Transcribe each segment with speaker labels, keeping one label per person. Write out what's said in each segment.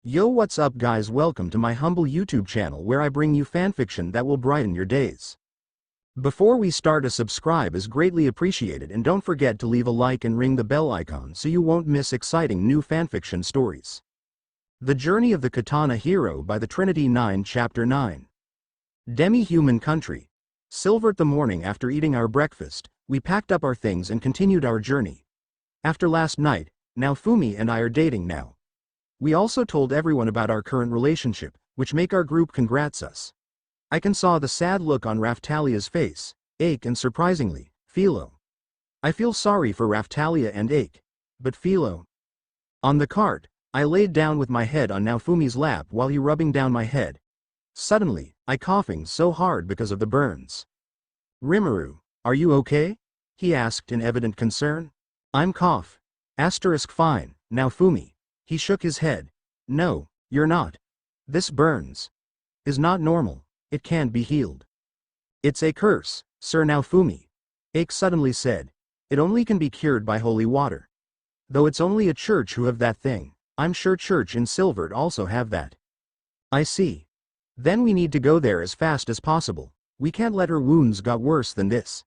Speaker 1: Yo, what's up guys, welcome to my humble YouTube channel where I bring you fanfiction that will brighten your days. Before we start, a subscribe is greatly appreciated, and don't forget to leave a like and ring the bell icon so you won't miss exciting new fanfiction stories. The Journey of the Katana Hero by TheTrinity9 Chapter 9. Demi-human country. Silvert. The morning after eating our breakfast, we packed up our things and continued our journey. After last night, Naofumi and I are dating now. We also told everyone about our current relationship, which make our group congrats us. I can saw the sad look on Raphtalia's face, Ake, and surprisingly, Philo. I feel sorry for Raphtalia and Ake. But Philo. On the cart, I laid down with my head on Naofumi's lap while he rubbing down my head. Suddenly, I coughing so hard because of the burns. Rimuru, are you okay? He asked in evident concern. I'm cough. Fine, Naofumi. He shook his head. No, you're not. This burns is not normal. It can't be healed. It's a curse, Sir Naofumi. Ake suddenly said. It only can be cured by holy water. Though it's only a church who have that thing. I'm sure church in Silvert also have that. I see. Then we need to go there as fast as possible. We can't let her wounds got worse than this.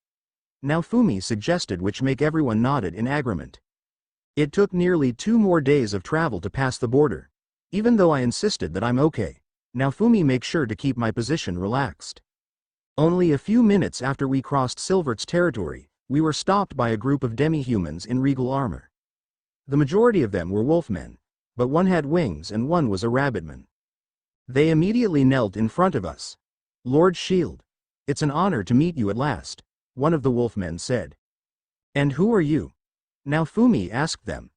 Speaker 1: Naofumi suggested, which make everyone nodded in agreement. It took nearly 2 more days of travel to pass the border. Even though I insisted that I'm okay, Naofumi makes sure to keep my position relaxed. Only a few minutes after we crossed Silvert's territory, we were stopped by a group of demi-humans in regal armor. The majority of them were wolfmen, but one had wings and one was a rabbitman. They immediately knelt in front of us. Lord Shield, it's an honor to meet you at last, one of the wolfmen said. And who are you? Naofumi asked them.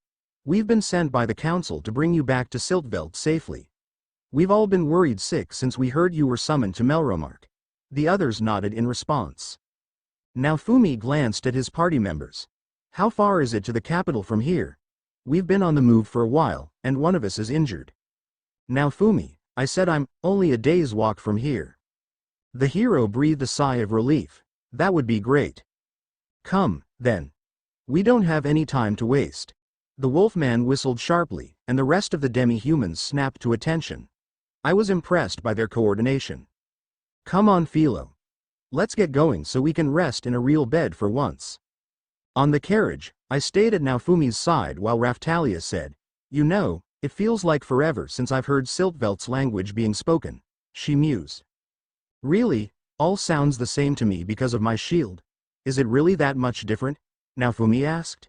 Speaker 1: We've been sent by the council to bring you back to Svelt safely. We've all been worried sick since we heard you were summoned to Melromark. The others nodded in response. Naofumi glanced at his party members. How far is it to the capital from here? We've been on the move for a while, and one of us is injured. Naofumi, I said, I'm only a day's walk from here. The hero breathed a sigh of relief. That would be great. Come, then. We don't have any time to waste. The wolfman whistled sharply, and the rest of the demi-humans snapped to attention. I was impressed by their coordination. Come on, Philo. Let's get going so we can rest in a real bed for once. On the carriage, I stayed at Naofumi's side while Raphtalia said, You know, it feels like forever since I've heard Siltvelt's language being spoken. She mused. Really, all sounds the same to me because of my shield. Is it really that much different? Naofumi asked.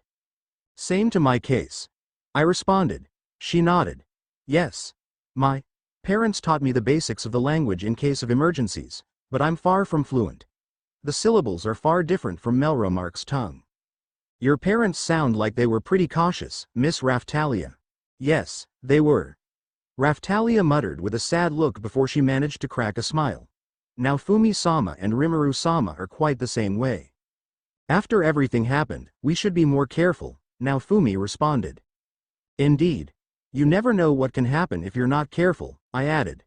Speaker 1: Same to my case. I responded. She nodded. Yes. My parents taught me the basics of the language in case of emergencies, but I'm far from fluent. The syllables are far different from Melromark's tongue. Your parents sound like they were pretty cautious, Miss Raphtalia. Yes, they were. Raphtalia muttered with a sad look before she managed to crack a smile. Naofumi-sama and Rimuru-sama are quite the same way. After everything happened, we should be more careful, Naofumi responded. Indeed. You never know what can happen if you're not careful, I added.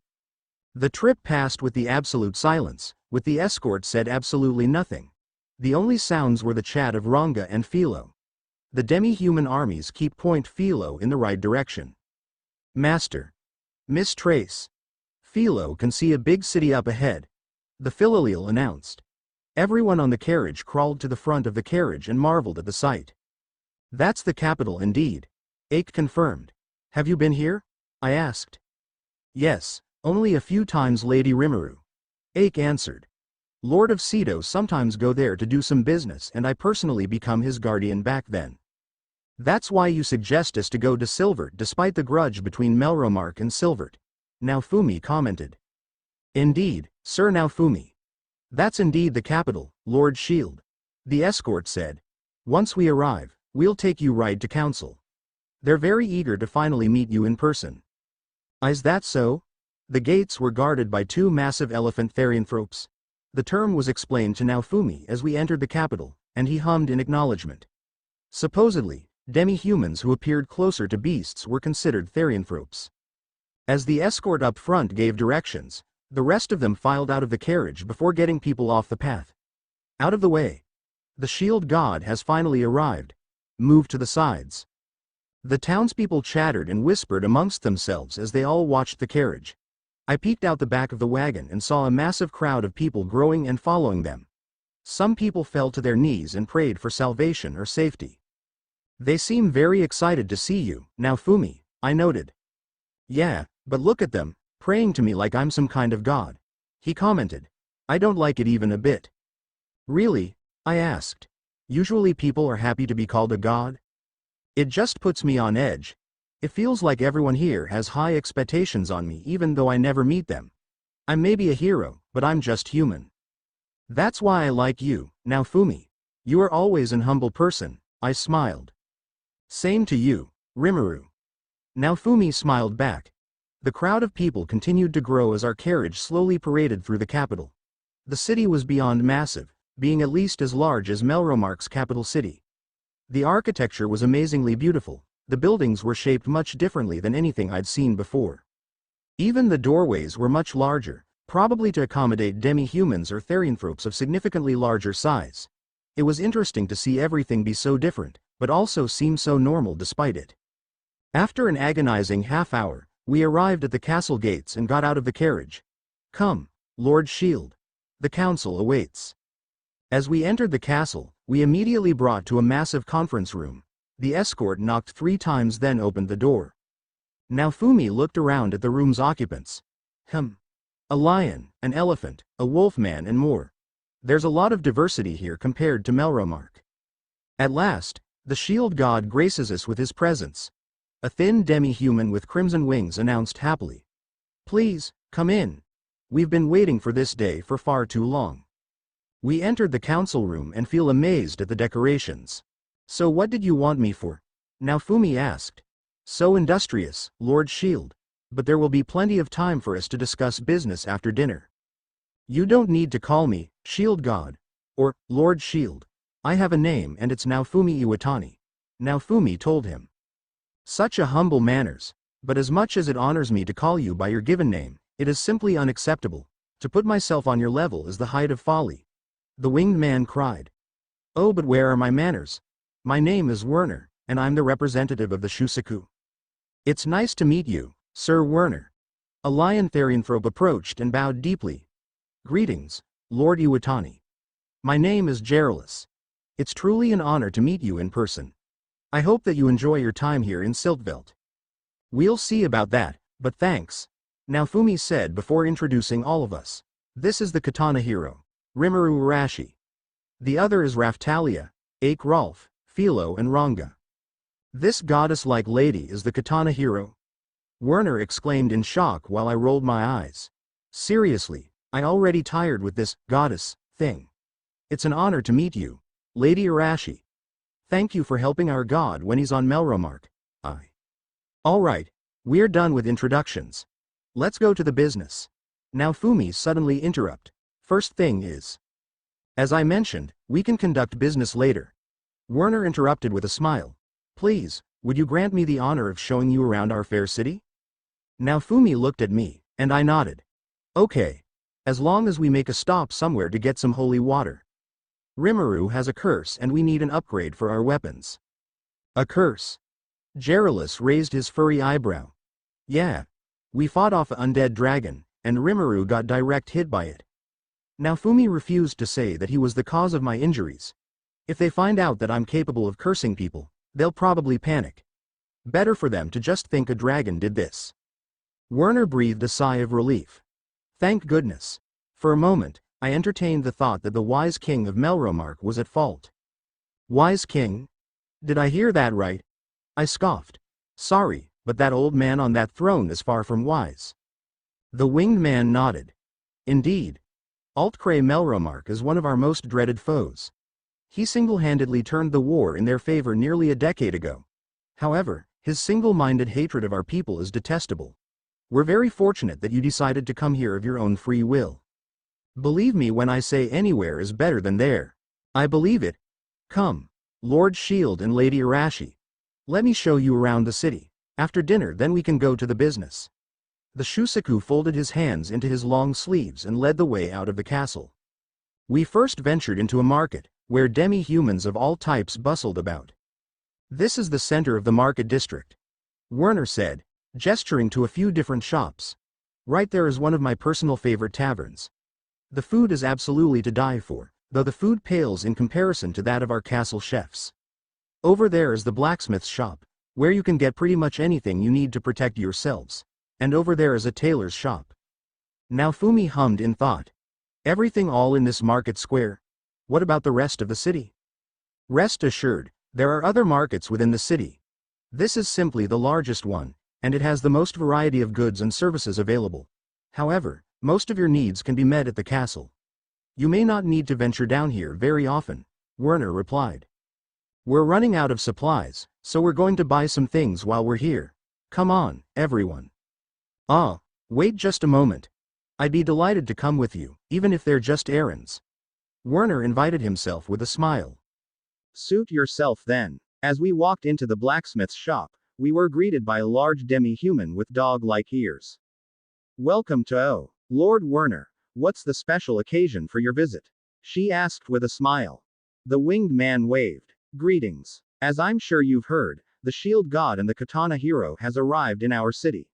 Speaker 1: The trip passed with the absolute silence, with the escort said absolutely nothing. The only sounds were the chat of Ranga and Philo. The demi-human armies keep point Philo in the right direction. Master. Miss Trace. Philo can see a big city up ahead. The Philolele announced. Everyone on the carriage crawled to the front of the carriage and marveled at the sight. That's the capital indeed. Ake confirmed. Have you been here? I asked. Yes, only a few times, Lady Rimuru. Ake answered. Lord of Cedo sometimes go there to do some business, and I personally become his guardian back then. That's why you suggest us to go to Silvert despite the grudge between Melromark and Silvert. Naofumi commented. Indeed, Sir Naofumi. That's indeed the capital, Lord Shield. The escort said. Once we arrive, we'll take you right to council. They're very eager to finally meet you in person. Is that so? The gates were guarded by 2 massive elephant therianthropes. The term was explained to Naofumi as we entered the capital, and he hummed in acknowledgement. Supposedly, demi-humans who appeared closer to beasts were considered therianthropes. As the escort up front gave directions, the rest of them filed out of the carriage before getting people off the path. Out of the way. The shield god has finally arrived. Move to the sides. The townspeople chattered and whispered amongst themselves as they all watched the carriage. I peeked out the back of the wagon and saw a massive crowd of people growing and following them. Some people fell to their knees and prayed for salvation or safety. They seem very excited to see you, Naofumi, I noted. Yeah, but look at them, praying to me like I'm some kind of god, he commented. I don't like it even a bit. Really? I asked. Usually people are happy to be called a god? It just puts me on edge. It feels like everyone here has high expectations on me even though I never meet them. I may be a hero, but I'm just human. That's why I like you, Naofumi. You are always an humble person, I smiled. Same to you, Rimuru. Naofumi smiled back. The crowd of people continued to grow as our carriage slowly paraded through the capital. The city was beyond massive, being at least as large as Melromark's capital city. The architecture was amazingly beautiful. The buildings were shaped much differently than anything I'd seen before. Even the doorways were much larger, probably to accommodate demi-humans or therianthropes of significantly larger size. It was interesting to see everything be so different, but also seem so normal despite it. After an agonizing half-hour, we arrived at the castle gates and got out of the carriage. Come, Lord Shield. The council awaits. As we entered the castle, we immediately brought to a massive conference room. The escort knocked 3 times then opened the door. Naofumi looked around at the room's occupants. A lion, an elephant, a wolfman and more. There's a lot of diversity here compared to Melromark. At last, the shield god graces us with his presence. A thin demi-human with crimson wings announced happily. Please, come in. We've been waiting for this day for far too long. We entered the council room and feel amazed at the decorations. So what did you want me for? Naofumi asked. So industrious, Lord Shield. But there will be plenty of time for us to discuss business after dinner. You don't need to call me Shield God or Lord Shield. I have a name and it's Naofumi Iwatani. Naofumi told him. Such a humble manners, but as much as it honors me to call you by your given name, it is simply unacceptable. To put myself on your level is the height of folly. The winged man cried. Oh, but where are my manners? My name is Werner, and I'm the representative of the Shusaku. It's nice to meet you, Sir Werner. A lion therianthrope approached and bowed deeply. Greetings, Lord Iwatani. My name is Geraldus. It's truly an honor to meet you in person. I hope that you enjoy your time here in Svelt. We'll see about that, but thanks, Naofumi said before introducing all of us. This is the Katana hero, Rimuru Arashi. The other is Raftalia, Ake Rolf, Philo and Ranga. This goddess-like lady is the Katana hero? Werner exclaimed in shock while I rolled my eyes. Seriously, I already tired with this goddess thing. It's an honor to meet you, Lady Arashi. Thank you for helping our god when he's on Melromark. Alright, we're done with introductions. Let's go to the business. Naofumi suddenly interrupted. First thing is, as I mentioned, we can conduct business later. Werner interrupted with a smile. Please, would you grant me the honor of showing you around our fair city? Naofumi looked at me, and I nodded. Okay. As long as we make a stop somewhere to get some holy water. Rimuru has a curse and we need an upgrade for our weapons. A curse? Geraldus raised his furry eyebrow. Yeah. We fought off an undead dragon, and Rimuru got direct hit by it. Naofumi refused to say that he was the cause of my injuries. If they find out that I'm capable of cursing people, they'll probably panic. Better for them to just think a dragon did this. Werner breathed a sigh of relief. Thank goodness. For a moment, I entertained the thought that the wise king of Melromark was at fault. Wise king? Did I hear that right? I scoffed. Sorry, but that old man on that throne is far from wise. The winged man nodded. Indeed. Altcray Melromark is one of our most dreaded foes. He single-handedly turned the war in their favor nearly a decade ago. However, his single-minded hatred of our people is detestable. We're very fortunate that you decided to come here of your own free will. Believe me when I say anywhere is better than there. I believe it. Come, Lord Shield and Lady Arashi. Let me show you around the city. After dinner then we can go to the business. The Shusaku folded his hands into his long sleeves and led the way out of the castle. We first ventured into a market, where demi-humans of all types bustled about. This is the center of the market district, Werner said, gesturing to a few different shops. Right there is one of my personal favorite taverns. The food is absolutely to die for, though the food pales in comparison to that of our castle chefs. Over there is the blacksmith's shop, where you can get pretty much anything you need to protect yourselves. And over there is a tailor's shop. Naofumi hummed in thought. Everything all in this market square? What about the rest of the city? Rest assured, there are other markets within the city. This is simply the largest one, and it has the most variety of goods and services available. However, most of your needs can be met at the castle. You may not need to venture down here very often, Werner replied. We're running out of supplies, so we're going to buy some things while we're here. Come on, everyone. Ah, wait just a moment. I'd be delighted to come with you, even if they're just errands. Werner invited himself with a smile. Suit yourself then. As we walked into the blacksmith's shop, we were greeted by a large demi-human with dog-like ears. Welcome to Lord Werner. What's the special occasion for your visit? She asked with a smile. The winged man waved. Greetings. As I'm sure you've heard, the shield god and the katana hero has arrived in our city.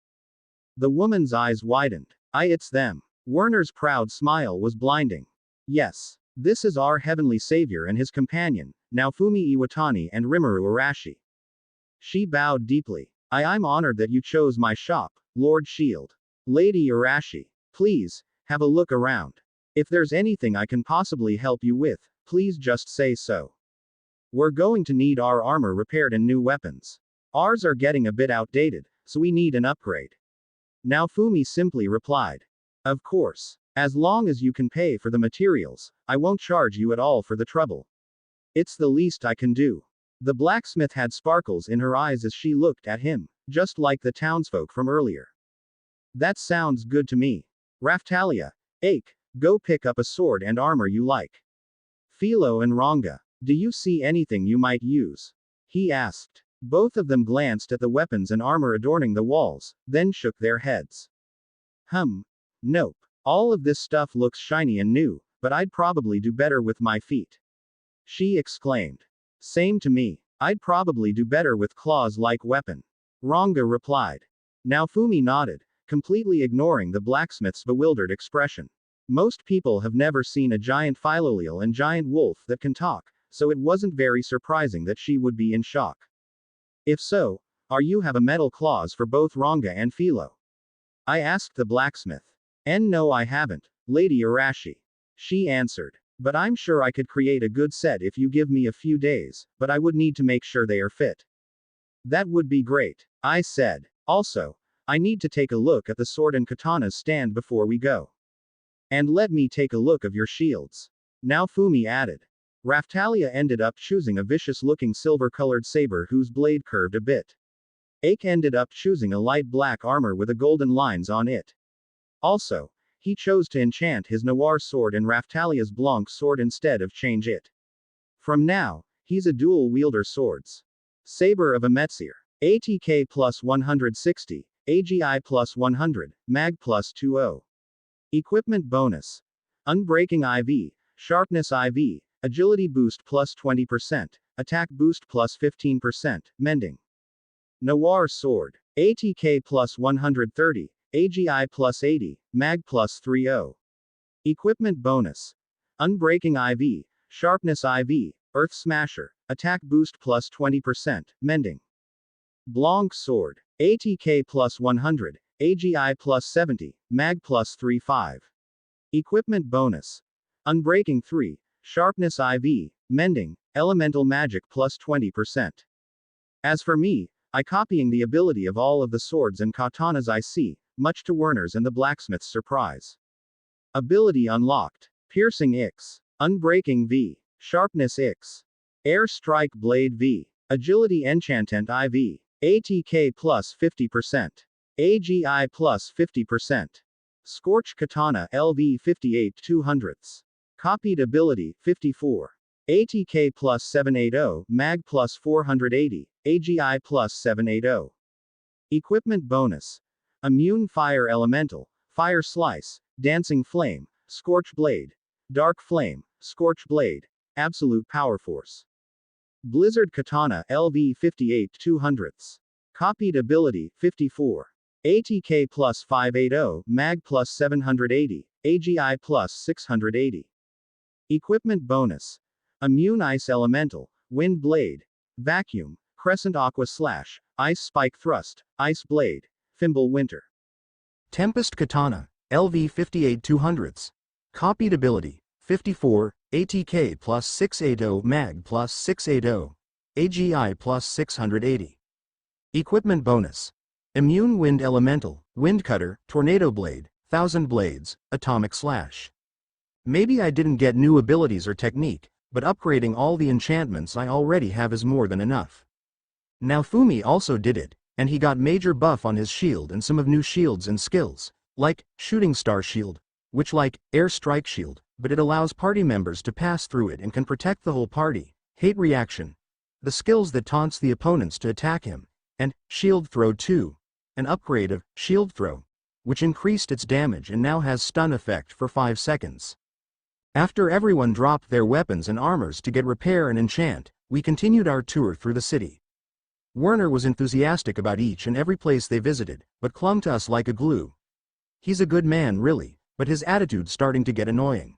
Speaker 1: The woman's eyes widened. It's them. Werner's proud smile was blinding. Yes. This is our heavenly savior and his companion, Naofumi Iwatani and Rimuru Arashi. She bowed deeply. I'm honored that you chose my shop, Lord Shield. Lady Arashi. Please, have a look around. If there's anything I can possibly help you with, please just say so. We're going to need our armor repaired and new weapons. Ours are getting a bit outdated, so we need an upgrade. Naofumi simply replied. Of course. As long as you can pay for the materials, I won't charge you at all for the trouble. It's the least I can do. The blacksmith had sparkles in her eyes as she looked at him, just like the townsfolk from earlier. That sounds good to me. Raftalia, Ake, go pick up a sword and armor you like. Philo and Ronga, do you see anything you might use? He asked. Both of them glanced at the weapons and armor adorning the walls, then shook their heads. Nope. All of this stuff looks shiny and new, but I'd probably do better with my feet. She exclaimed. Same to me. I'd probably do better with claws-like weapon. Ronga replied. Naofumi nodded, completely ignoring the blacksmith's bewildered expression. Most people have never seen a giant philoleel and giant wolf that can talk, so it wasn't very surprising that she would be in shock. If so, you have a metal claws for both Ronga and Philo? I asked the blacksmith. No, I haven't, Lady Arashi. She answered. But I'm sure I could create a good set if you give me a few days, but I would need to make sure they are fit. That would be great, I said. Also, I need to take a look at the sword and katanas stand before we go. And let me take a look of your shields. Naofumi added. Raftalia ended up choosing a vicious-looking silver-colored saber whose blade curved a bit. Ake ended up choosing a light black armor with a golden lines on it. Also, he chose to enchant his noir sword and Raftalia's Blanc sword instead of change it. From now, he's a dual-wielder swords. Saber of a Metsier. ATK plus 160, AGI plus 100, Mag plus 20. Equipment bonus. Unbreaking IV, Sharpness IV, Agility boost plus 20%, Attack boost plus 15%, Mending. Noir sword. ATK plus 130. AGI plus 80, Mag plus 30. Equipment bonus. Unbreaking IV, Sharpness IV, Earth Smasher, Attack boost plus 20%, Mending. Blanc sword. ATK plus 100, AGI plus 70, Mag plus 35. Equipment bonus. Unbreaking 3, Sharpness IV, Mending, Elemental Magic plus 20%. As for me, I copying the ability of all of the swords and katanas I see, much to Werner's and the blacksmith's surprise. Ability unlocked. Piercing X. Unbreaking V. Sharpness X. Air Strike Blade V. Agility Enchantant IV. ATK plus 50%. AGI plus 50%. Scorch Katana LV 58 200ths. Copied ability 54. ATK plus 780, Mag plus 480, AGI plus 780. Equipment bonus. Immune Fire Elemental, Fire Slice, Dancing Flame, Scorch Blade, Dark Flame, Scorch Blade, Absolute Power Force. Blizzard Katana LV 58 200ths. Copied ability, 54. ATK plus 580, Mag plus 780, AGI plus 680. Equipment bonus. Immune Ice Elemental, Wind Blade, Vacuum, Crescent Aqua Slash, Ice Spike Thrust, Ice Blade, Thimble Winter. Tempest Katana, LV 58 200ths. Copied ability, 54, ATK plus 680, Mag plus 680, AGI plus 680. Equipment bonus. Immune Wind Elemental, Wind Cutter, Tornado Blade, Thousand Blades, Atomic Slash. Maybe I didn't get new abilities or technique, but upgrading all the enchantments I already have is more than enough. Now Fumi also did it, and he got major buff on his shield and some of new shields and skills, like Shooting Star Shield, which like Air Strike Shield, but it allows party members to pass through it and can protect the whole party. Hate Reaction, the skills that taunts the opponents to attack him, and Shield Throw 2, an upgrade of Shield Throw, which increased its damage and now has stun effect for 5 seconds. After everyone dropped their weapons and armors to get repair and enchant, we continued our tour through the city. Werner was enthusiastic about each and every place they visited, but clung to us like a glue. He's a good man really, but his attitude's starting to get annoying.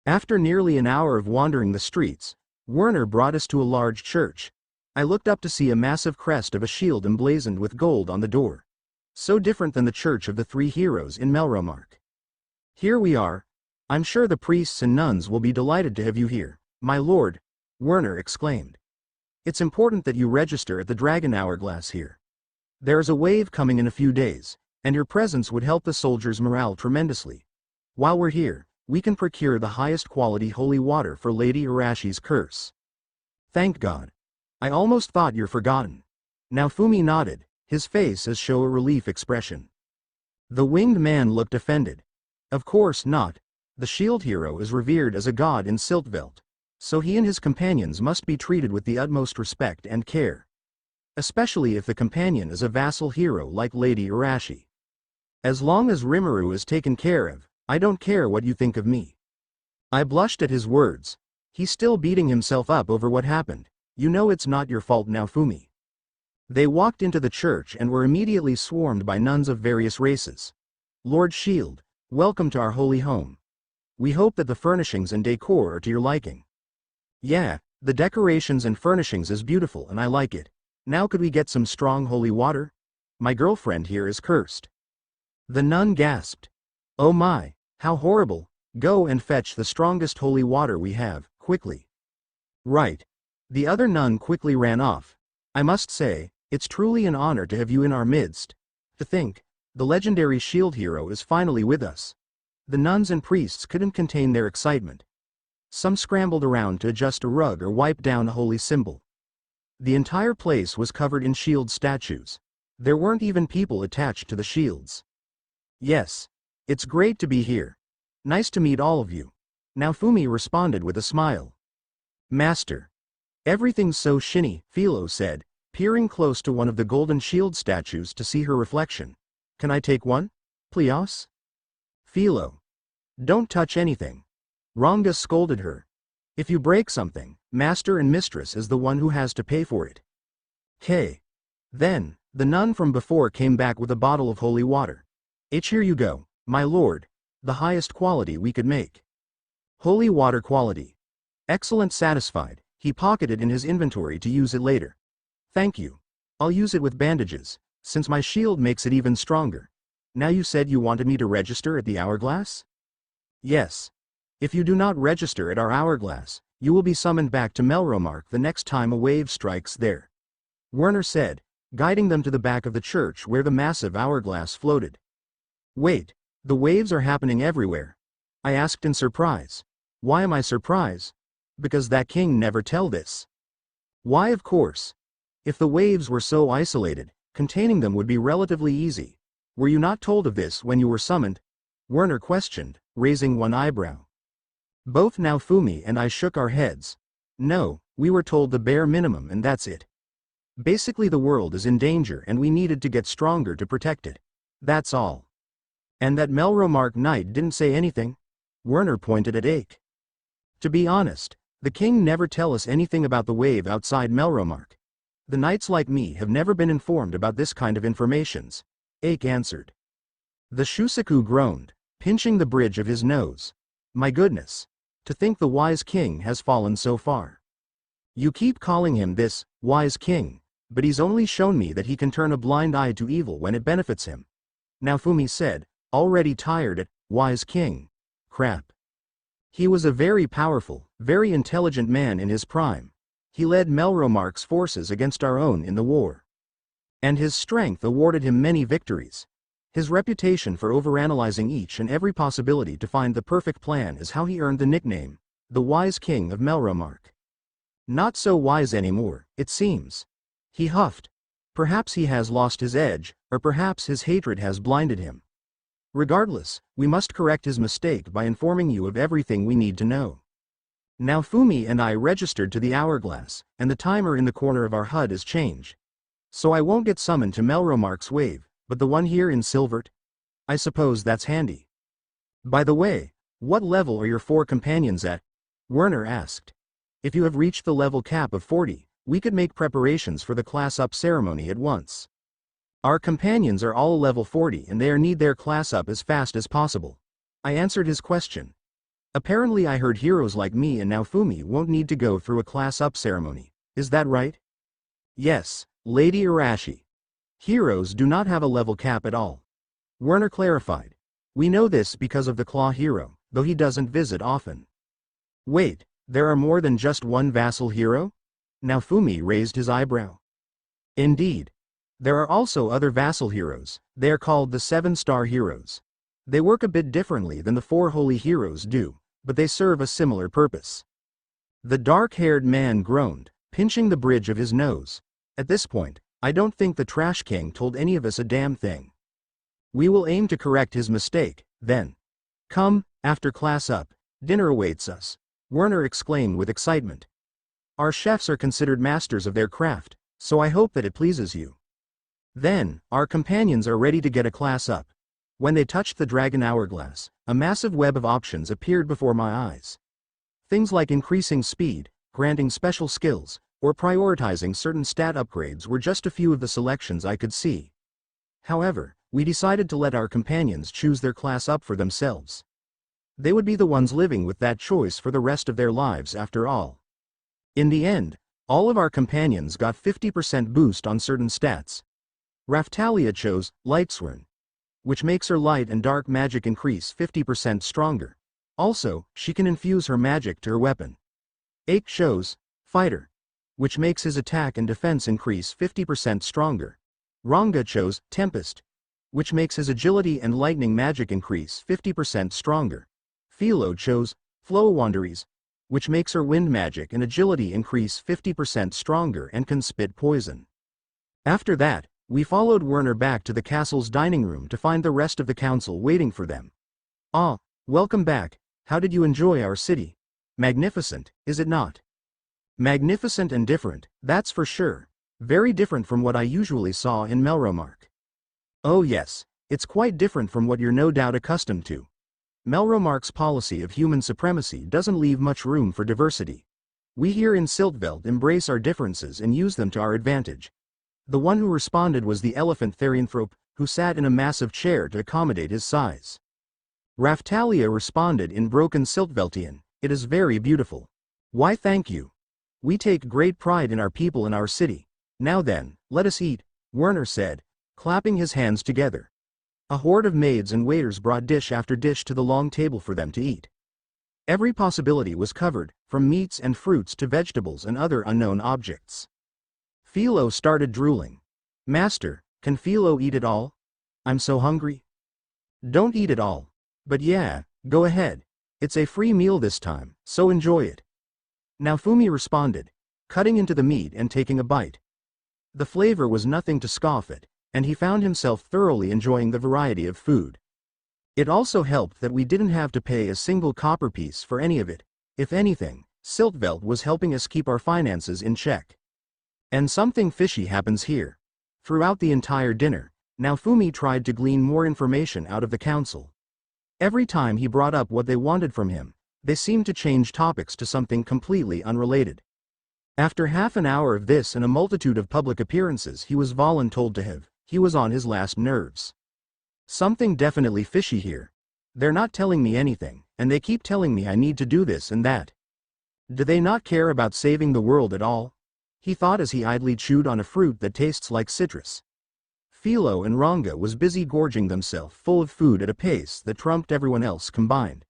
Speaker 1: After nearly an hour of wandering the streets, Werner brought us to a large church. I looked up to see a massive crest of a shield emblazoned with gold on the door. So different than the Church of the Three Heroes in Melromark. Here we are. I'm sure the priests and nuns will be delighted to have you here, my lord, Werner exclaimed. It's important that you register at the Dragon Hourglass here. There is a wave coming in a few days, and your presence would help the soldiers' morale tremendously. While we're here, we can procure the highest quality holy water for Lady Arashi's curse. Thank God. I almost thought you're forgotten. Now Fumi nodded, his face as show a relief expression. The winged man looked offended. Of course not. The shield hero is revered as a god in Svelt, so he and his companions must be treated with the utmost respect and care. Especially if the companion is a vassal hero like Lady Arashi. As long as Rimuru is taken care of, I don't care what you think of me. I blushed at his words. He's still beating himself up over what happened. You know it's not your fault now, Fumi. They walked into the church and were immediately swarmed by nuns of various races. Lord Shield, welcome to our holy home. We hope that the furnishings and decor are to your liking. Yeah, the decorations and furnishings is beautiful and I like it. Now could we get some strong holy water? My girlfriend here is cursed. The nun gasped. Oh my, how horrible. Go and fetch the strongest holy water we have, quickly. Right. The other nun quickly ran off. I must say, it's truly an honor to have you in our midst. To think, the legendary shield hero is finally with us. The nuns and priests couldn't contain their excitement. Some scrambled around to adjust a rug or wipe down a holy symbol. The entire place was covered in shield statues. There weren't even people attached to the shields. Yes. It's great to be here. Nice to meet all of you. Now Fumi responded with a smile. Master. Everything's so shiny, Philo said, peering close to one of the golden shield statues to see her reflection. Can I take one? Please? Philo. Don't touch anything. Ranga scolded her. If you break something, master and mistress is the one who has to pay for it. K. Then, the nun from before came back with a bottle of holy water. Here you go, my lord, the highest quality we could make. Holy water quality. Excellent. Satisfied, he pocketed in his inventory to use it later. Thank you. I'll use it with bandages, since my shield makes it even stronger. Now you said you wanted me to register at the hourglass? Yes. If you do not register at our hourglass, you will be summoned back to Melromark the next time a wave strikes there. Werner said, guiding them to the back of the church where the massive hourglass floated. Wait, the waves are happening everywhere? I asked in surprise. Why am I surprised? Because that king never tell this. Why, of course. If the waves were so isolated, containing them would be relatively easy. Were you not told of this when you were summoned? Werner questioned, raising one eyebrow. Both Naofumi and I shook our heads. No, we were told the bare minimum and that's it. Basically the world is in danger and we needed to get stronger to protect it. That's all. And that Melromark knight didn't say anything? Werner pointed at Ake. To be honest, The king never tell us anything about the wave outside Melromark. The knights like me have never been informed about this kind of informations, Ake answered. The Shusaku groaned, pinching the bridge of his nose. My goodness. To think the wise king has fallen so far. You keep calling him this, wise king, but he's only shown me that he can turn a blind eye to evil when it benefits him. Naofumi said, already tired at, wise king. Crap. He was a very powerful, very intelligent man in his prime. He led Melromark's forces against our own in the war. And his strength awarded him many victories. His reputation for overanalyzing each and every possibility to find the perfect plan is how he earned the nickname, the Wise King of Melromark. Not so wise anymore, it seems. He huffed. Perhaps he has lost his edge, or perhaps his hatred has blinded him. Regardless, we must correct his mistake by informing you of everything we need to know. Naofumi and I registered to the hourglass, and the timer in the corner of our HUD is changed. So I won't get summoned to Melromark's wave, but the one here in Silvert? I suppose that's handy. By the way, what level are your 4 companions at? Werner asked. If you have reached the level cap of 40, we could make preparations for the class-up ceremony at once. Our companions are all level 40 and they need their class up as fast as possible. I answered his question. Apparently I heard heroes like me and Naofumi won't need to go through a class-up ceremony. Is that right? Yes, Lady Arashi. Heroes do not have a level cap at all. Werner clarified. We know this because of the Claw hero, though he doesn't visit often. Wait, there are more than just one vassal hero? Naofumi raised his eyebrow. Indeed. There are also other vassal heroes. They are called the 7-star heroes. They work a bit differently than the 4 holy heroes do, but they serve a similar purpose. The dark-haired man groaned, pinching the bridge of his nose. At this point, I don't think the Trash King told any of us a damn thing. We will aim to correct his mistake, then. Come, after class up, dinner awaits us, Werner exclaimed with excitement. Our chefs are considered masters of their craft, so I hope that it pleases you. Then, our companions are ready to get a class up. When they touched the dragon hourglass, a massive web of options appeared before my eyes. Things like increasing speed, granting special skills, or prioritizing certain stat upgrades were just a few of the selections I could see. However, we decided to let our companions choose their class up for themselves. They would be the ones living with that choice for the rest of their lives after all. In the end, all of our companions got 50% boost on certain stats. Raftalia chose Lightsworn, which makes her light and dark magic increase 50% stronger. Also, she can infuse her magic to her weapon. Ake chose Fighter, which makes his attack and defense increase 50% stronger. Ranga chose Tempest, which makes his agility and lightning magic increase 50% stronger. Philo chose Flow Wanderies, which makes her wind magic and agility increase 50% stronger and can spit poison. After that, we followed Werner back to the castle's dining room to find the rest of the council waiting for them. Ah, welcome back. How did you enjoy our city? Magnificent, is it not? Magnificent and different, that's for sure. Very different from what I usually saw in Melromark. Oh yes, it's quite different from what you're no doubt accustomed to. Melromark's policy of human supremacy doesn't leave much room for diversity. We here in Svelt embrace our differences and use them to our advantage. The one who responded was the elephant Therianthrope, who sat in a massive chair to accommodate his size. Raftalia responded in broken Siltveltian, it is very beautiful. Why thank you. We take great pride in our people and our city. Now then, let us eat, Werner said, clapping his hands together. A horde of maids and waiters brought dish after dish to the long table for them to eat. Every possibility was covered, from meats and fruits to vegetables and other unknown objects. Philo started drooling. Master, can Philo eat it all? I'm so hungry. Don't eat it all. But yeah, go ahead. It's a free meal this time, so enjoy it. Naofumi responded, cutting into the meat and taking a bite. The flavor was nothing to scoff at, and he found himself thoroughly enjoying the variety of food. It also helped that we didn't have to pay a single copper piece for any of it. If anything, Siltveld was helping us keep our finances in check. And something fishy happens here. Throughout the entire dinner, Naofumi tried to glean more information out of the council. Every time he brought up what they wanted from him, They seemed to change topics to something completely unrelated. After half an hour of this and a multitude of public appearances he was voluntold to have, he was on his last nerves. Something definitely fishy here. They're not telling me anything, and they keep telling me I need to do this and that. Do they not care about saving the world at all? He thought as he idly chewed on a fruit that tastes like citrus. Philo and Ranga was busy gorging themselves full of food at a pace that trumped everyone else combined.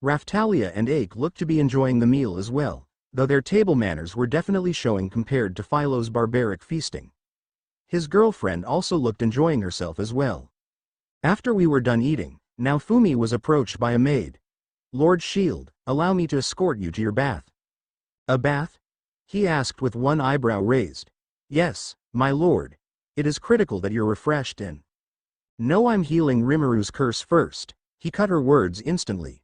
Speaker 1: Raftalia and Ake looked to be enjoying the meal as well, though their table manners were definitely showing compared to Philo's barbaric feasting. His girlfriend also looked enjoying herself as well. After we were done eating, Naofumi was approached by a maid. "Lord Shield, allow me to escort you to your bath." "A bath?" he asked with one eyebrow raised. "Yes, my lord. It is critical that you're refreshed and—" "No, I'm healing Rimuru curse first." He cut her words instantly.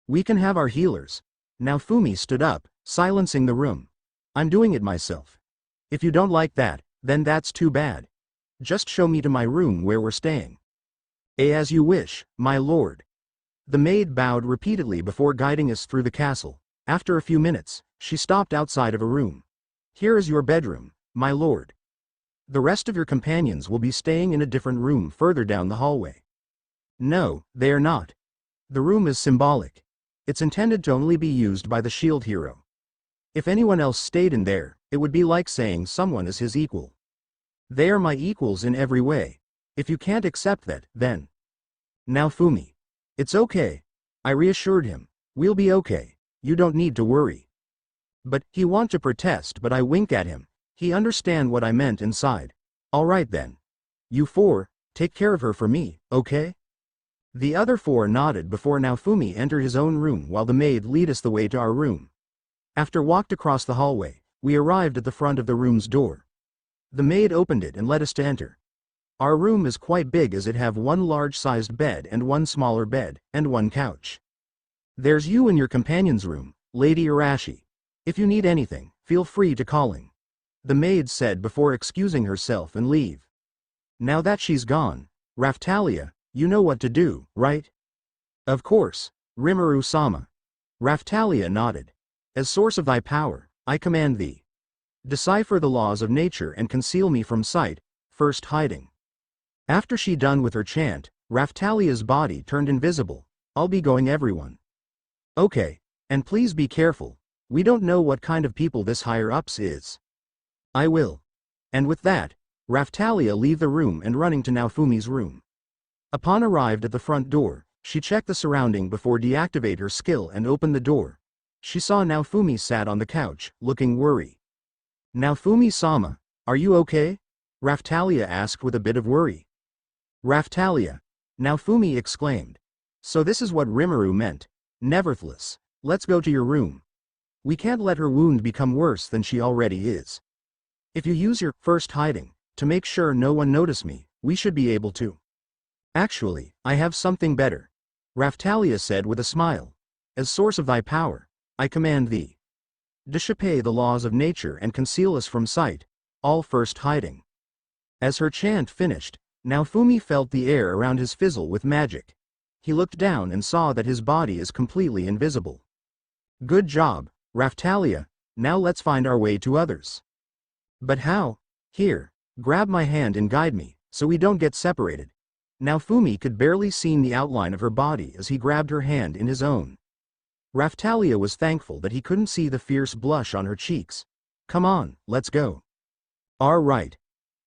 Speaker 1: "We can have our healers." Naofumi stood up, silencing the room. "I'm doing it myself. If you don't like that, then that's too bad. Just show me to my room where we're staying." "As you wish, my lord." The maid bowed repeatedly before guiding us through the castle. After a few minutes, she stopped outside of a room. "Here is your bedroom, my lord. The rest of your companions will be staying in a different room further down the hallway." "No, they are not. The room is symbolic. It's intended to only be used by the shield hero. If anyone else stayed in there, it would be like saying someone is his equal. They are my equals in every way. If you can't accept that, then—" "Naofumi. It's okay." I reassured him. "We'll be okay. You don't need to worry." But he want to protest, but I wink at him. He understand what I meant inside. "All right then. You four, take care of her for me, okay?" The other four nodded before Naofumi entered his own room while the maid lead us the way to our room. After walked across the hallway, we arrived at the front of the room's door. The maid opened it and led us to enter. Our room is quite big as it have one large-sized bed and one smaller bed, and one couch. "There's you in your companion's room, Lady Arashi. If you need anything, feel free to calling," the maid said before excusing herself and leave. "Now that she's gone, Raftalia, you know what to do, right?" "Of course, Rimuru-sama." Raftalia nodded. "As source of thy power, I command thee. Decipher the laws of nature and conceal me from sight, first hiding." After she done with her chant, Raftalia's body turned invisible. "I'll be going everyone." "Okay, and please be careful. We don't know what kind of people this higher-ups is." "I will." And with that, Raftalia leave the room and running to Naofumi's room. Upon arrived at the front door, she checked the surrounding before deactivate her skill and opened the door. She saw Naofumi sat on the couch, looking worried. "Naofumi-sama, are you okay?" Raftalia asked with a bit of worry. "Raftalia," Naofumi exclaimed. "So this is what Rimuru meant. Nevertheless, let's go to your room. We can't let her wound become worse than she already is. If you use your first hiding to make sure no one notice me, we should be able to." "Actually, I have something better," Raftalia said with a smile. "As source of thy power, I command thee. Dissipate the laws of nature and conceal us from sight, all first hiding." As her chant finished, Naofumi felt the air around his fizzle with magic. He looked down and saw that his body is completely invisible. "Good job, Raftalia, now let's find our way to others." "But how?" "Here, grab my hand and guide me, so we don't get separated." Naofumi could barely see the outline of her body as he grabbed her hand in his own. Raftalia was thankful that he couldn't see the fierce blush on her cheeks. "Come on, let's go." "All right."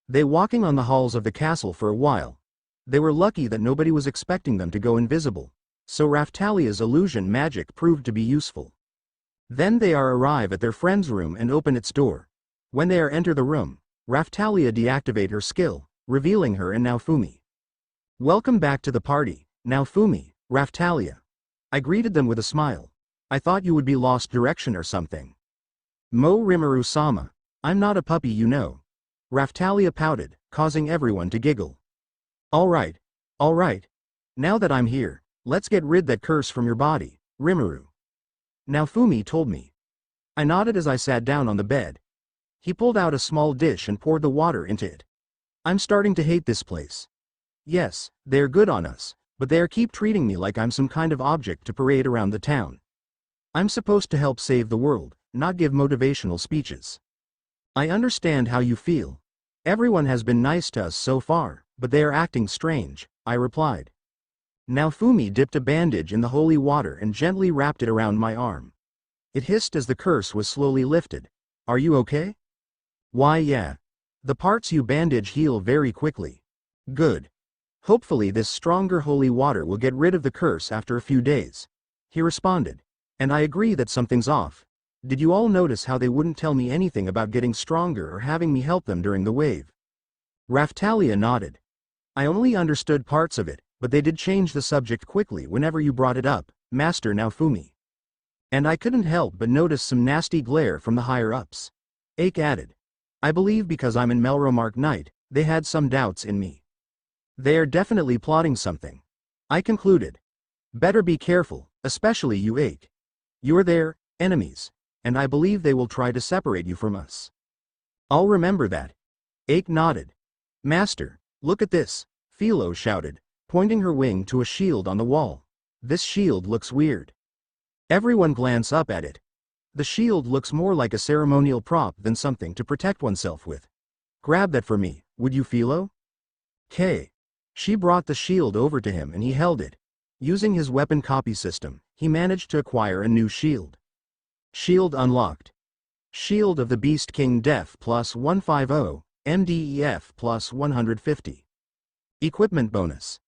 Speaker 1: They walking on the halls of the castle for a while. They were lucky that nobody was expecting them to go invisible, so Raftalia's illusion magic proved to be useful. Then they arrive at their friend's room and open its door. When they enter the room, Raftalia deactivate her skill, revealing her and Naofumi. "Welcome back to the party, Naofumi, Raftalia." I greeted them with a smile. "I thought you would be lost direction or something." "Mo Rimuru-sama, I'm not a puppy, you know." Raftalia pouted, causing everyone to giggle. All right. Now that I'm here, let's get rid that curse from your body, Rimuru." Naofumi told me. I nodded as I sat down on the bed. He pulled out a small dish and poured the water into it. "I'm starting to hate this place. Yes, they're good on us, but they keep treating me like I'm some kind of object to parade around the town. I'm supposed to help save the world, not give motivational speeches. I understand how you feel. Everyone has been nice to us so far, but they are acting strange, I replied. Naofumi dipped a bandage in the holy water and gently wrapped it around my arm. It hissed as the curse was slowly lifted. Are you okay? Why, yeah. The parts you bandage heal very quickly. Good. Hopefully this stronger holy water will get rid of the curse after a few days. He responded. And I agree that something's off. Did you all notice how they wouldn't tell me anything about getting stronger or having me help them during the wave? Raftalia nodded. I only understood parts of it, but they did change the subject quickly whenever you brought it up, Master Naofumi. And I couldn't help but notice some nasty glare from the higher-ups. Ake added. I believe because I'm in Melromark Knight, they had some doubts in me. They are definitely plotting something. I concluded. Better be careful, especially you Ake. You're their enemies, and I believe they will try to separate you from us. I'll remember that. Ake nodded. Master, look at this, Philo shouted, pointing her wing to a shield on the wall. This shield looks weird. Everyone glanced up at it. The shield looks more like a ceremonial prop than something to protect oneself with. Grab that for me, would you, Philo? K. She brought the shield over to him and he held it. Using his weapon copy system, he managed to acquire a new shield. Shield unlocked. Shield of the Beast King Def plus 150, MDEF plus 150. Equipment bonus.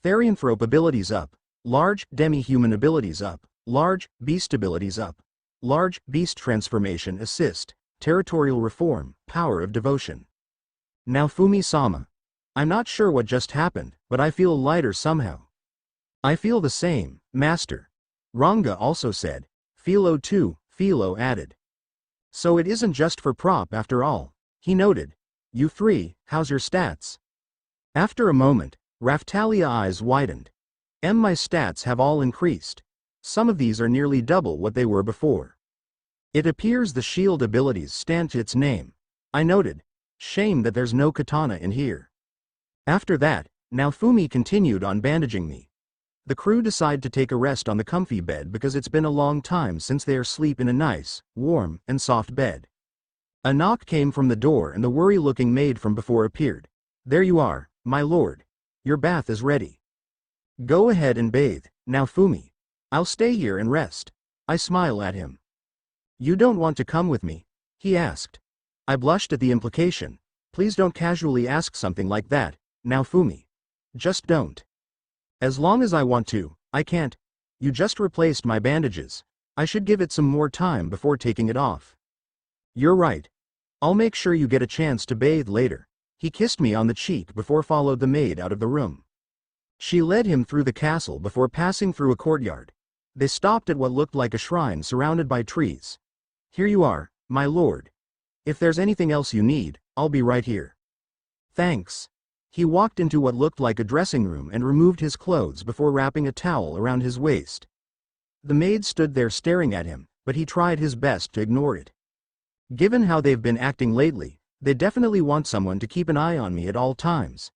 Speaker 1: Therianthrope abilities up. Large demi-human abilities up. Large beast abilities up. Large beast transformation assist. Territorial reform, power of devotion. Naofumi-sama. I'm not sure what just happened, but I feel lighter somehow. I feel the same, Master. Ranga also said. Philo too, Philo added. So it isn't just for prop after all, he noted. You three, how's your stats? After a moment, Raftalia's eyes widened. My stats have all increased. Some of these are nearly double what they were before. It appears the shield abilities stand to its name. I noted. Shame that there's no katana in here. After that, Naofumi continued on bandaging me. The crew decide to take a rest on the comfy bed because it's been a long time since they are asleep in a nice, warm, and soft bed. A knock came from the door and the worry-looking maid from before appeared. There you are, my lord. Your bath is ready. Go ahead and bathe, Naofumi. I'll stay here and rest. I smile at him. You don't want to come with me? He asked. I blushed at the implication. Please don't casually ask something like that, Naofumi. Just don't. As long as I want to, I can't. You just replaced my bandages. I should give it some more time before taking it off. You're right. I'll make sure you get a chance to bathe later. He kissed me on the cheek before followed the maid out of the room. She led him through the castle before passing through a courtyard. They stopped at what looked like a shrine surrounded by trees. Here you are, my lord. If there's anything else you need, I'll be right here. Thanks. He walked into what looked like a dressing room and removed his clothes before wrapping a towel around his waist. The maid stood there staring at him, but he tried his best to ignore it. Given how they've been acting lately, they definitely want someone to keep an eye on me at all times.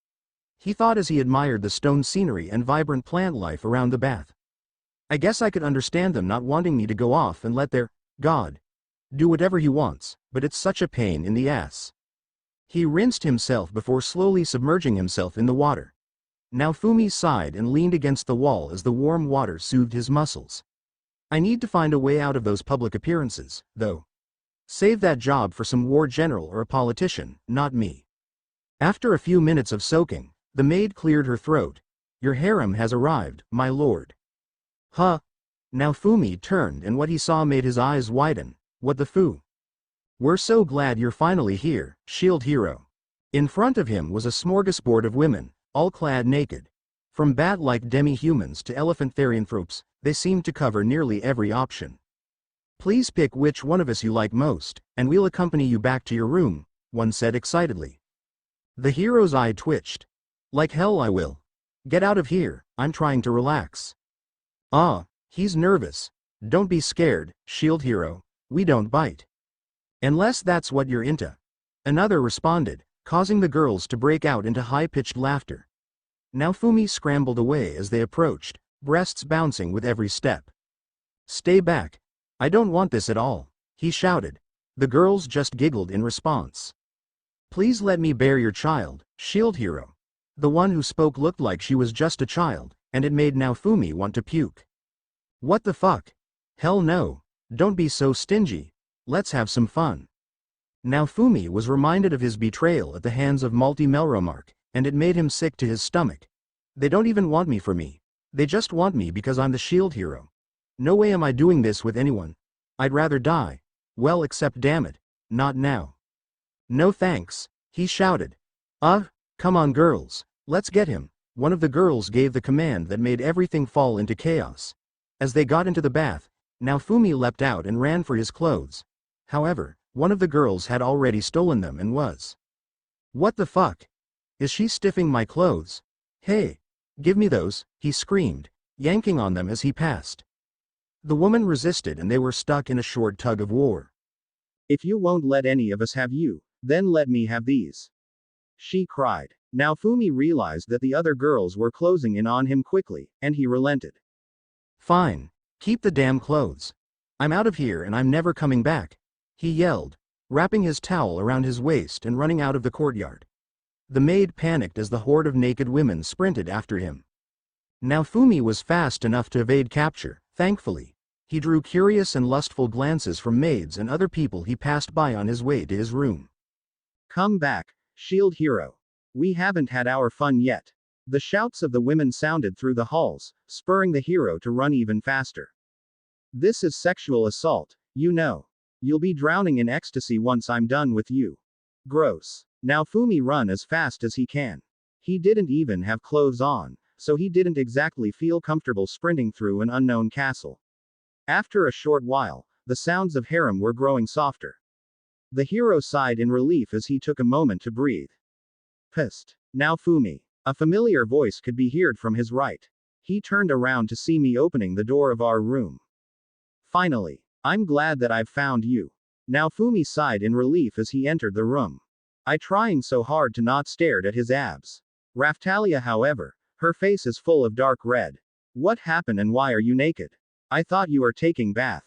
Speaker 1: He thought as he admired the stone scenery and vibrant plant life around the bath. I guess I could understand them not wanting me to go off and let their god do whatever he wants, but it's such a pain in the ass. He rinsed himself before slowly submerging himself in the water. Naofumi sighed and leaned against the wall as the warm water soothed his muscles. I need to find a way out of those public appearances, though. Save that job for some war general or a politician, not me. After a few minutes of soaking, the maid cleared her throat. Your harem has arrived, my lord. Huh? Naofumi turned and what he saw made his eyes widen. What the foo? We're so glad you're finally here, shield hero. In front of him was a smorgasbord of women, all clad naked. From bat-like demi-humans to elephant therianthropes, they seemed to cover nearly every option. Please pick which one of us you like most, and we'll accompany you back to your room, one said excitedly. The hero's eye twitched. Like hell I will. Get out of here, I'm trying to relax. Ah, he's nervous. Don't be scared, shield hero, we don't bite. Unless that's what you're into. Another responded, causing the girls to break out into high-pitched laughter. Naofumi scrambled away as they approached, breasts bouncing with every step. Stay back, I don't want this at all, he shouted. The girls just giggled in response. Please let me bear your child, shield hero. The one who spoke looked like she was just a child, and it made Naofumi want to puke. What the fuck? Hell no. Don't be so stingy. Let's have some fun. Naofumi was reminded of his betrayal at the hands of Melromark, and it made him sick to his stomach. They don't even want me for me. They just want me because I'm the shield hero. No way am I doing this with anyone. I'd rather die. Well, except damn it, not now. No thanks, he shouted. Come on girls, let's get him. One of the girls gave the command that made everything fall into chaos. As they got into the bath, Naofumi leapt out and ran for his clothes. However, one of the girls had already stolen them and was. What the fuck? Is she stiffing my clothes? Hey! Give me those, he screamed, yanking on them as he passed. The woman resisted and they were stuck in a short tug of war. If you won't let any of us have you, then let me have these. She cried. Naofumi realized that the other girls were closing in on him quickly, and he relented. Fine. Keep the damn clothes. I'm out of here and I'm never coming back, he yelled, wrapping his towel around his waist and running out of the courtyard. The maid panicked as the horde of naked women sprinted after him. Naofumi was fast enough to evade capture, thankfully. He drew curious and lustful glances from maids and other people he passed by on his way to his room. Come back, shield hero. We haven't had our fun yet. The shouts of the women sounded through the halls, spurring the hero to run even faster. This is sexual assault, you know. You'll be drowning in ecstasy once I'm done with you. Gross. Naofumi ran as fast as he can. He didn't even have clothes on, so he didn't exactly feel comfortable sprinting through an unknown castle. After a short while, the sounds of harem were growing softer. The hero sighed in relief as he took a moment to breathe. Psst. Naofumi. A familiar voice could be heard from his right. He turned around to see me opening the door of our room. Finally. I'm glad that I've found you. Naofumi sighed in relief as he entered the room. I trying so hard to not stare at his abs. Raphtalia, however, her face is full of dark red. What happened and why are you naked? I thought you were taking bath.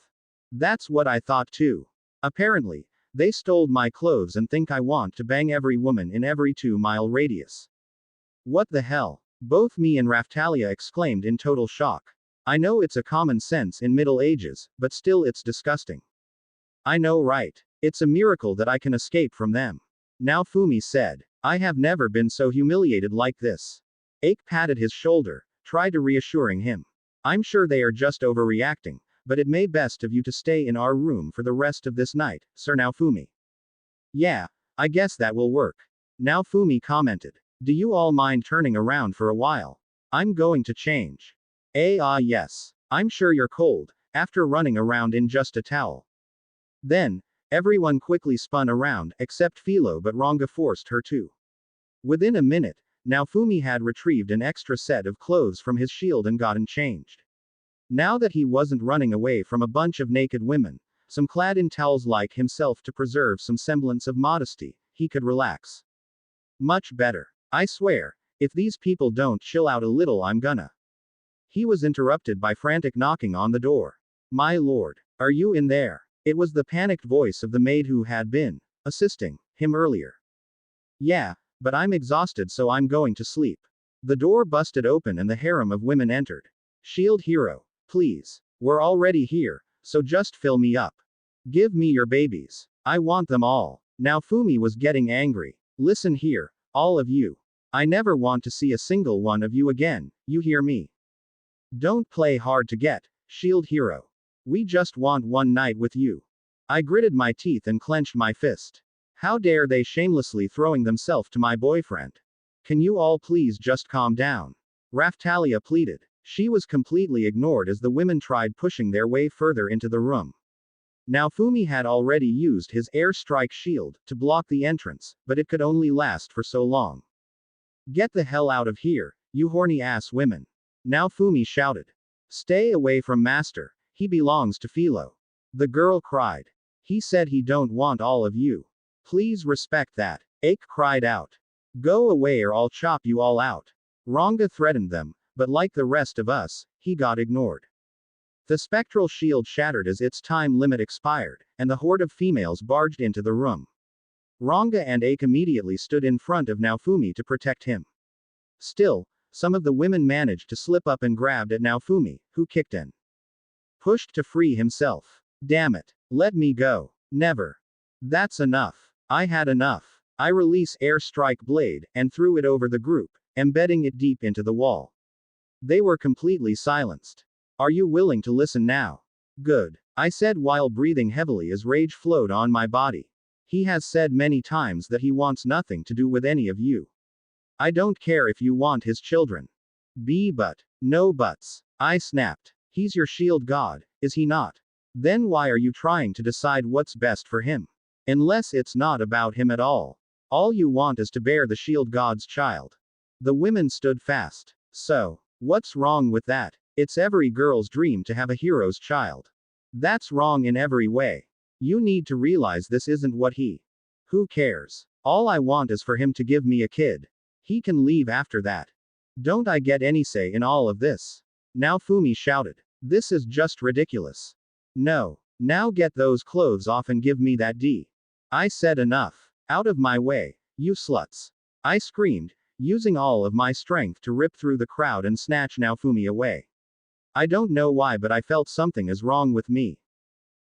Speaker 1: That's what I thought too. Apparently, they stole my clothes and think I want to bang every woman in every 2-mile radius. What the hell? Both me and Raphtalia exclaimed in total shock. I know it's a common sense in Middle Ages, but still it's disgusting. I know, right? It's a miracle that I can escape from them. Naofumi said. I have never been so humiliated like this. Ake patted his shoulder, tried to reassuring him. I'm sure they are just overreacting, but it may best of you to stay in our room for the rest of this night, Sir Naofumi. Yeah, I guess that will work. Naofumi commented. Do you all mind turning around for a while? I'm going to change. Yes. I'm sure you're cold, after running around in just a towel. Then, everyone quickly spun around, except Philo, but Ranga forced her to. Within a minute, Naofumi had retrieved an extra set of clothes from his shield and gotten changed. Now that he wasn't running away from a bunch of naked women, some clad in towels like himself to preserve some semblance of modesty, he could relax. Much better. I swear, if these people don't chill out a little, I'm gonna. He was interrupted by frantic knocking on the door. My lord, are you in there? It was the panicked voice of the maid who had been assisting him earlier. Yeah, but I'm exhausted, so I'm going to sleep. The door busted open and the harem of women entered. Shield hero, please. We're already here, so just fill me up. Give me your babies. I want them all. Naofumi was getting angry. Listen here, all of you. I never want to see a single one of you again, you hear me? Don't play hard to get, shield hero. We just want one night with you. I gritted my teeth and clenched my fist. How dare they shamelessly throwing themselves to my boyfriend? Can you all please just calm down? Raphtalia pleaded. She was completely ignored as the women tried pushing their way further into the room. Naofumi had already used his airstrike shield to block the entrance, but it could only last for so long. Get the hell out of here, you horny ass women. Naofumi shouted. Stay away from Master, he belongs to Philo. The girl cried. He said he don't want all of you. Please respect that, Ake cried out. Go away or I'll chop you all out. Ranga threatened them, but like the rest of us, he got ignored. The spectral shield shattered as its time limit expired, and the horde of females barged into the room. Ranga and Ake immediately stood in front of Naofumi to protect him. Still, some of the women managed to slip up and grabbed at Naofumi, who kicked and pushed to free himself. Damn it. Let me go. Never. That's enough. I had enough. I release air strike blade, and threw it over the group, embedding it deep into the wall. They were completely silenced. Are you willing to listen now? Good. I said while breathing heavily as rage flowed on my body. He has said many times that he wants nothing to do with any of you. I don't care if you want his children. But. No buts. I snapped. He's your shield god, is he not? Then why are you trying to decide what's best for him? Unless it's not about him at all. All you want is to bear the shield god's child. The women stood fast. So, what's wrong with that? It's every girl's dream to have a hero's child. That's wrong in every way. You need to realize this isn't what he. Who cares? All I want is for him to give me a kid. He can leave after that. Don't I get any say in all of this? Naofumi shouted. This is just ridiculous. No. Now get those clothes off and give me that D. I said enough. Out of my way, you sluts. I screamed, using all of my strength to rip through the crowd and snatch Naofumi away. I don't know why, but I felt something is wrong with me.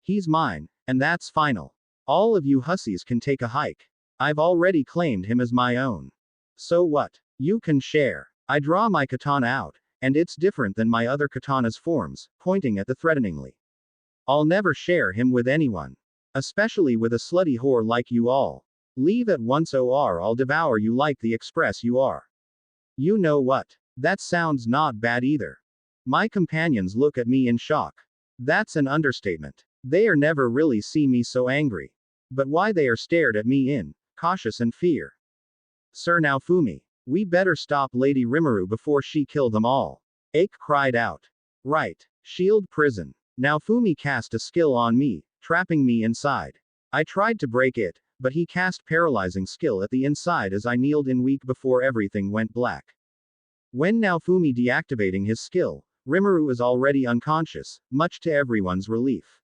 Speaker 1: He's mine, and that's final. All of you hussies can take a hike. I've already claimed him as my own. So what? You can share. I draw my katana out, and it's different than my other katana's forms, pointing at the threateningly. I'll never share him with anyone. Especially with a slutty whore like you all. Leave at once or I'll devour you like the express you are. You know what? That sounds not bad either. My companions look at me in shock. That's an understatement. They are never really see me so angry. But why they are stared at me in cautious and fear. Sir Naofumi, we better stop Lady Rimuru before she kill them all. Ake cried out. Right. Shield prison. Naofumi cast a skill on me, trapping me inside. I tried to break it, but he cast paralyzing skill at the inside as I kneeled in weak before everything went black. When Naofumi deactivating his skill, Rimuru is already unconscious, much to everyone's relief.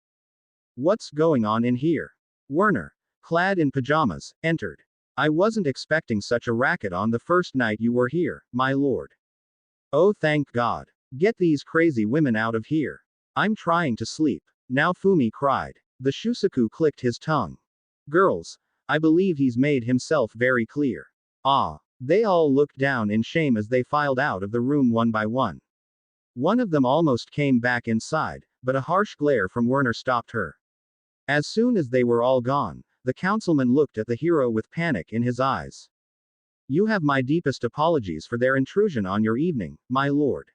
Speaker 1: What's going on in here? Werner, clad in pajamas, entered. I wasn't expecting such a racket on the first night you were here, my lord. Oh, thank God. Get these crazy women out of here. I'm trying to sleep. Naofumi cried. The Shusaku clicked his tongue. Girls, I believe he's made himself very clear. Ah. They all looked down in shame as they filed out of the room one by one. One of them almost came back inside, but a harsh glare from Werner stopped her. As soon as they were all gone, the councilman looked at the hero with panic in his eyes. You have my deepest apologies for their intrusion on your evening, my lord.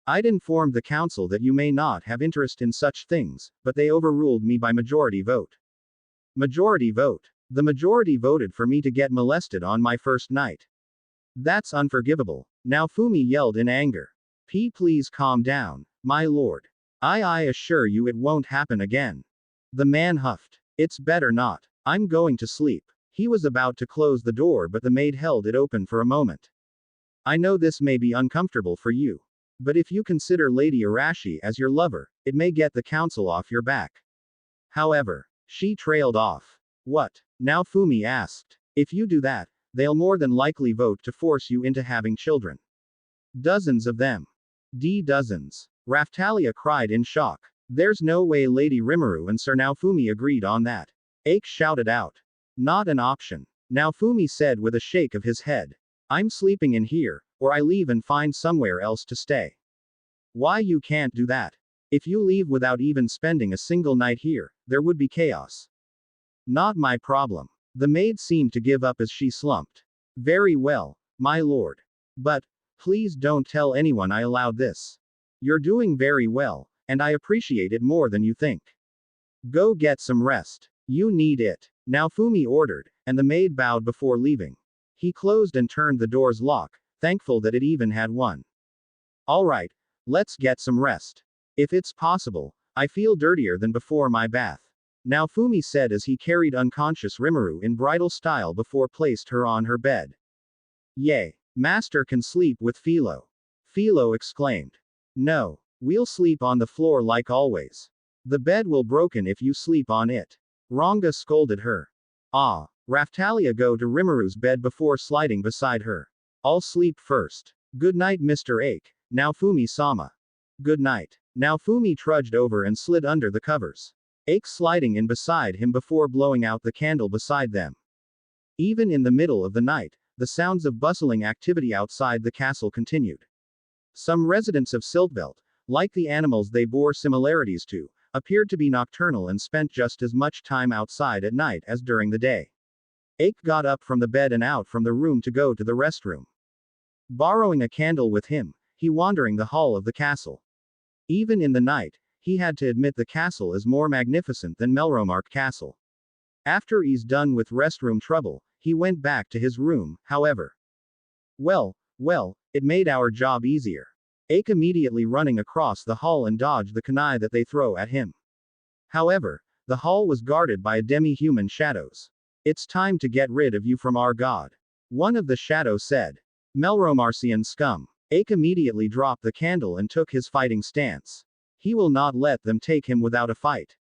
Speaker 1: I'd informed the council that you may not have interest in such things, but they overruled me by majority vote. Majority vote. The majority voted for me to get molested on my first night. That's unforgivable. Naofumi yelled in anger. Please calm down, my lord. I assure you it won't happen again. The man huffed. It's better not. I'm going to sleep. He was about to close the door, but the maid held it open for a moment. I know this may be uncomfortable for you. But if you consider Lady Arashi as your lover, it may get the council off your back. However, she trailed off. What? Naofumi asked. If you do that, they'll more than likely vote to force you into having children. Dozens of them. Dozens. Raftalia cried in shock. There's no way Lady Rimuru and Sir Naofumi agreed on that. Ake shouted out. Not an option. Naofumi said with a shake of his head. I'm sleeping in here, or I leave and find somewhere else to stay. Why you can't do that? If you leave without even spending a single night here, there would be chaos. Not my problem. The maid seemed to give up as she slumped. Very well, my lord. But, please don't tell anyone I allowed this. You're doing very well, and I appreciate it more than you think. Go get some rest. You need it. Naofumi ordered, and the maid bowed before leaving. He closed and turned the door's lock, thankful that it even had one. All right, let's get some rest. If it's possible, I feel dirtier than before my bath. Naofumi said as he carried unconscious Rimuru in bridal style before placed her on her bed. Yay. Master can sleep with Philo. Philo exclaimed. No. We'll sleep on the floor like always. The bed will broken if you sleep on it. Ranga scolded her. Ah. Raftalia go to Rimaru's bed before sliding beside her. I'll sleep first. Good night, Mr. Ake. Now Fumi-sama. Good night. Now Fumi trudged over and slid under the covers. Ake sliding in beside him before blowing out the candle beside them. Even in the middle of the night, the sounds of bustling activity outside the castle continued. Some residents of Svelt, like the animals they bore similarities to, appeared to be nocturnal and spent just as much time outside at night as during the day. Ake got up from the bed and out from the room to go to the restroom. Borrowing a candle with him, he wandering the hall of the castle. Even in the night, he had to admit the castle is more magnificent than Melromark Castle. After he's done with restroom trouble, he went back to his room, however. Well, it made our job easier. Ake immediately running across the hall and dodged the kunai that they throw at him. However, the hall was guarded by demi-human shadows. It's time to get rid of you from our god. One of the shadows said. Melromarcian scum. Ake immediately dropped the candle and took his fighting stance. He will not let them take him without a fight.